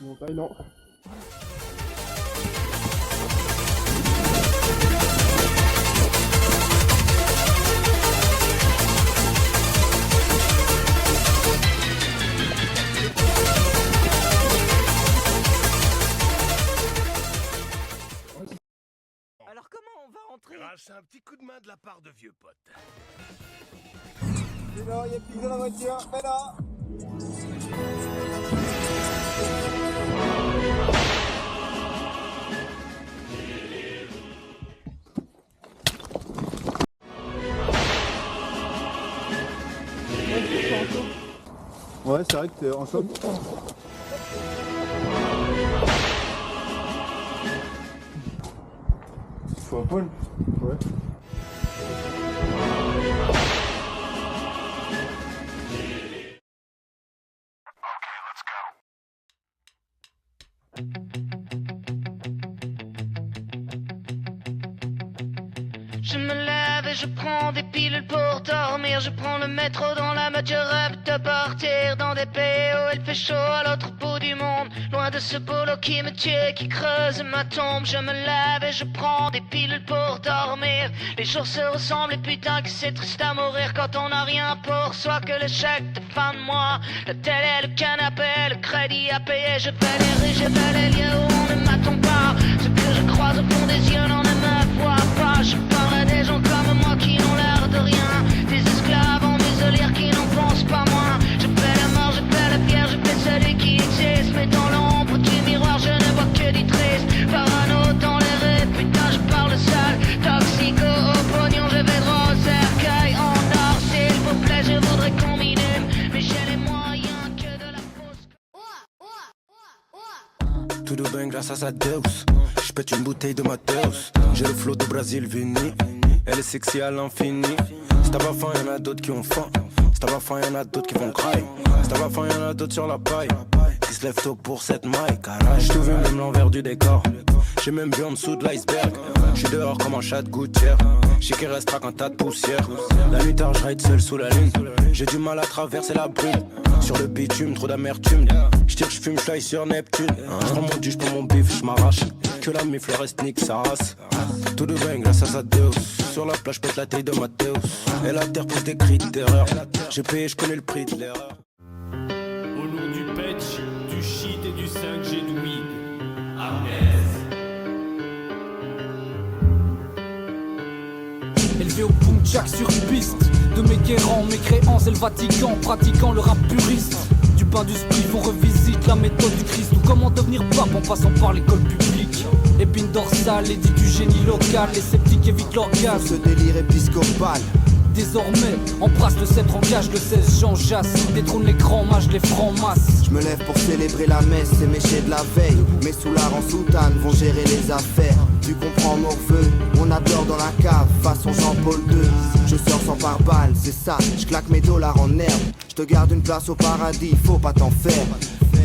Montagne, non. Alors comment on va rentrer? Grâce à un petit coup de main de la part de vieux potes. Mais non, il y a plus dans la voiture, mais non. Ouais, c'est vrai que t'es en choc. Faut un poil. Ouais. Je me lève et je prends des pilules pour dormir. Je prends le métro dans la mode, je rêve de partir dans des pays où il fait chaud à l'autre bout du monde. Loin de ce boulot qui me tue, qui creuse ma tombe. Je me lève et je prends des pilules pour dormir. Les jours se ressemblent et putain que c'est triste à mourir quand on n'a rien pour soi que le chèque de fin de mois. La télé, le canapé, le crédit à payer. Je vais les rues, je vais les lieux où on ne m'attend pas. Ce que je croise au fond des yeux n'en ne me voit pas. Je parle à des gens comme moi qui n'ont l'air de rien. Des esclaves en muselière qui n'en pensent pas moins. Je fais la mort, je fais la pierre, je fais celui qui existe. Mais dans l'ombre du miroir je ne vois que du triste. Parano dans les rêves, putain je parle seul. Toxico au pognon, je vais droit au cercueil en or. S'il vous plaît je voudrais qu'on m'inhume. Mais j'ai les moyens que de la fausse. Tout de bien grâce à sa Deus. J'pète une bouteille de Mateus. J'ai le flow de Brasil Vini. Elle est sexy à l'infini. Si t'as pas faim, y'en a d'autres qui ont faim. Si t'as pas faim, y'en a d'autres qui vont cry. Si t'as pas faim, y'en a d'autres sur la paille qui se lèvent tôt pour cette maille. J'ai tout vu, même l'envers du décor. J'ai même vu en dessous de l'iceberg. J'suis dehors comme un chat de gouttière. J'sais qu'il restera qu'un tas de poussière. La nuit tard, j'ride seul sous la lune. J'ai du mal à traverser la brume. Sur le bitume, trop d'amertume. J'tire, j'fume, j'fly sur Neptune. J'prends mon dû, j'prends mon bif, j'm'arrache. Que la mif, le reste nique sa race. Tout de bien grâce à sa Deus. Sur la plage, pète la taille de Mateus. Et la terre pose des cris de terreur. J'ai payé, j'connais le prix de l'erreur. Au nom du patch, du shit et du 5G de weed. Élevé au Punjak sur piste, de mes guérants, mes créances et le Vatican, pratiquant le rap puriste. Du pain du spliff, on revisite la méthode du Christ. Ou comment devenir pape en passant par l'école publique. Épine dorsale, édit du génie local, les sceptiques évitent l'orgasme. Ce délire épiscopal. Désormais, embrasse le sceptre, engage le 16 Jean Jass. Détrône les grands mages, les francs masses. Je me lève pour célébrer la messe et mécher de la veille. Mes soulards en soutane vont gérer les affaires. Tu comprends Morveux, on adore dans la cave, façon Jean-Paul II. Je sors sans pare-balles, c'est ça, je claque mes dollars en herbe. Je te garde une place au paradis, faut pas t'en faire.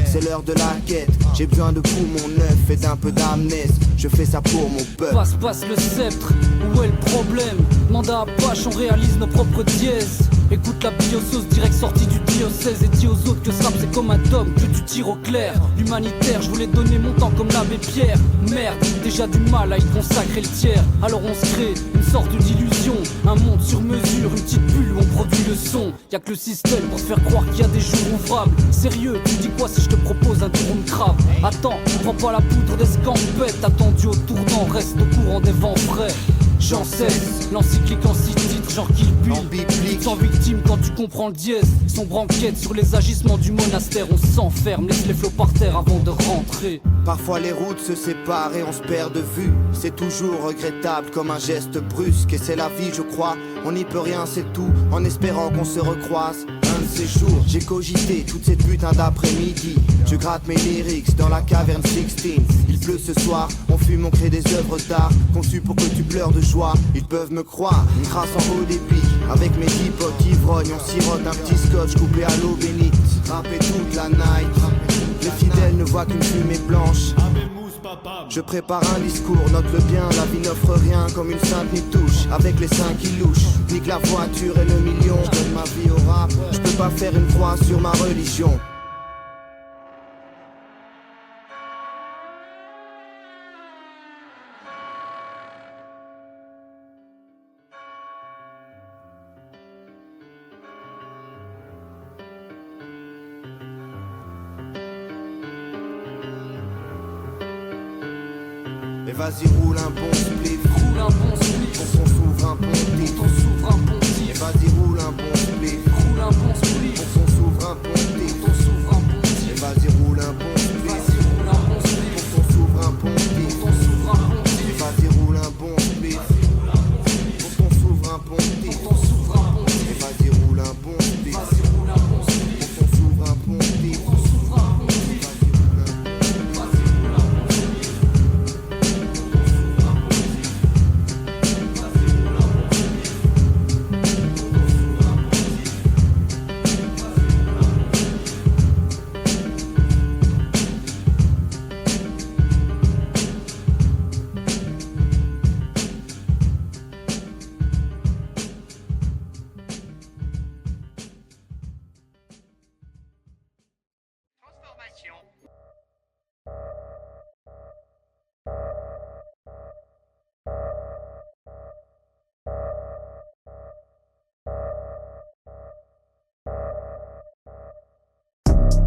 C'est l'heure de la quête, j'ai besoin de poumons neufs et d'un peu d'amnèse. Je fais ça pour mon peuple. Passe le sceptre, où est le problème? Mandat à Pache, on réalise nos propres dièses. Écoute la biosauce direct sortie du diocèse. Et dis aux autres que ce rap c'est comme un dôme, que tu tires au clair. L'humanitaire, je voulais donner mon temps comme l'abbé Pierre. Merde, déjà du mal à y consacrer le tiers. Alors on se crée une sorte d'illusion. Un monde sur mesure, une petite bulle où on produit le son. Y'a que le système pour te faire croire qu'il y a des jours ouvrables. Sérieux, tu dis quoi si je te propose un tour de crabe? Attends, prends pas la poudre d'escampette. Attendu au tournant, reste au courant des vents frais. J'en cesse, l'encyclique en 6 titres, genre Kill Bill. Sans victime quand tu comprends le dièse. Sombre enquête sur les agissements du monastère. On s'enferme, laisse les flots par terre avant de rentrer. Parfois les routes se séparent et on se perd de vue. C'est toujours regrettable comme un geste brusque. Et c'est la vie je crois, on n'y peut rien c'est tout. En espérant qu'on se recroise un de ces jours. J'ai cogité toute cette putain d'après-midi. Je gratte mes lyrics dans la caverne 16. Il pleut ce soir, on fume, on crée des œuvres d'art conçues pour que tu pleures de joie. Ils peuvent me croire, une crasse en haut débit. Avec mes 10 potes ivrognes, on sirote un petit scotch coupé à l'eau bénite. Rapper toute la night, les fidèles ne voient qu'une fumée blanche. Je prépare un discours, note-le bien, la vie n'offre rien comme une sainte ni touche. Avec les seins qui louchent, nique la voiture et le million. Je donne ma vie au rap, je peux pas faire une croix sur ma religion. Et vas-y roule un bon spliff, Roule un bon spliff, pour ton souverain pontif. ton souverain pontif. Et vas-y roule un bon spliff, Roule un bon spliff, pour ton souverain pontif. ton souverain pontif. Et vas-y roule un bon spliff, Vas-y, roule un bon spliff, pour ton souverain pontif. ton souverain Et pontif. vas-y roule un bon spliff, pour ton souverain pontif. Ton souverain pontif. Et vas-y roule un bon spliff, Vas-y, roule un bon spliff, pour ton souverain pontif. ton souverain pontif. Vas-y roule un Vas-y, roule un bon spliff.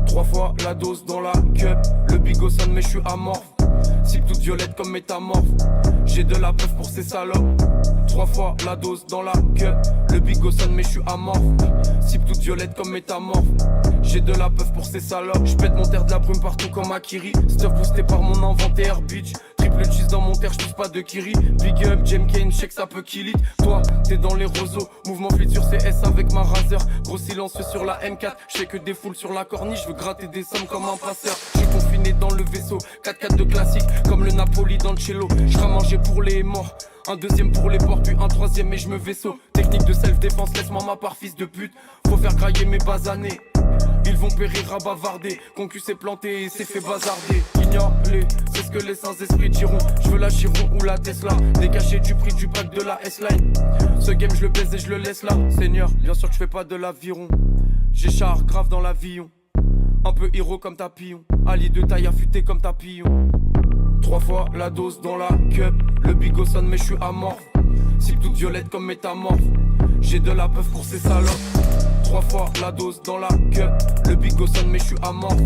Trois fois la dose dans la cup, le bigot sonne mais je suis amorphe. Cible toute violette comme métamorphe, j'ai de la preuve pour ces salopes. Trois fois la dose dans la cup, le bigot sonne mais je suis amorphe. Cible toute violette comme métamorphe, j'ai de la preuve pour ces salopes. J'pète mon terre de la brume partout comme Akiri, stuff boosté par mon inventaire bitch. Triple cheese dans mon terre, j'touche pas de Kiri. Big up, Jem Kane, check ça peut kill it. Toi, t'es dans les roseaux, mouvement fluide sur CS avec ma razer. Gros silencieux sur la M4, j'fais que des foules sur la corniche. J'veux gratter des sommes comme un passeur. J'suis confiné dans le vaisseau, 4-4 de classique, comme le Napoli dans le cello. J'serai mangé pour les morts, un deuxième pour les porcs, puis un troisième et j'me vaisseau. Technique de self-défense, laisse-moi ma part, fils de pute. Faut faire grailler mes basanés. Ils vont périr à bavarder, concu s'est planté et s'est fait bazarder. Ignore-les, c'est ce que les saints esprits diront. Je veux la Chiron ou la Tesla, décaché du prix du pack de la S-Line. Ce game je le baise et je le laisse là. Seigneur, bien sûr que je fais pas de l'aviron. J'ai char grave dans l'avion, un peu héros comme tapillon, allié de taille affûté comme tapillon. Trois fois la dose dans la cup, le bigot sonne mais je suis amorphe. Cible toute violette comme métamorphe, j'ai de la preuve pour ces salopes. Trois fois la dose dans la cup, le bigot sonne mais je suis amorphe.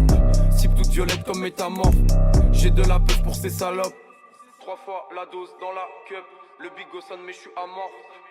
Cible toute violette comme métamorphe, j'ai de la preuve pour ces salopes. Trois fois la dose dans la cup, le bigot sonne mais je suis amorphe.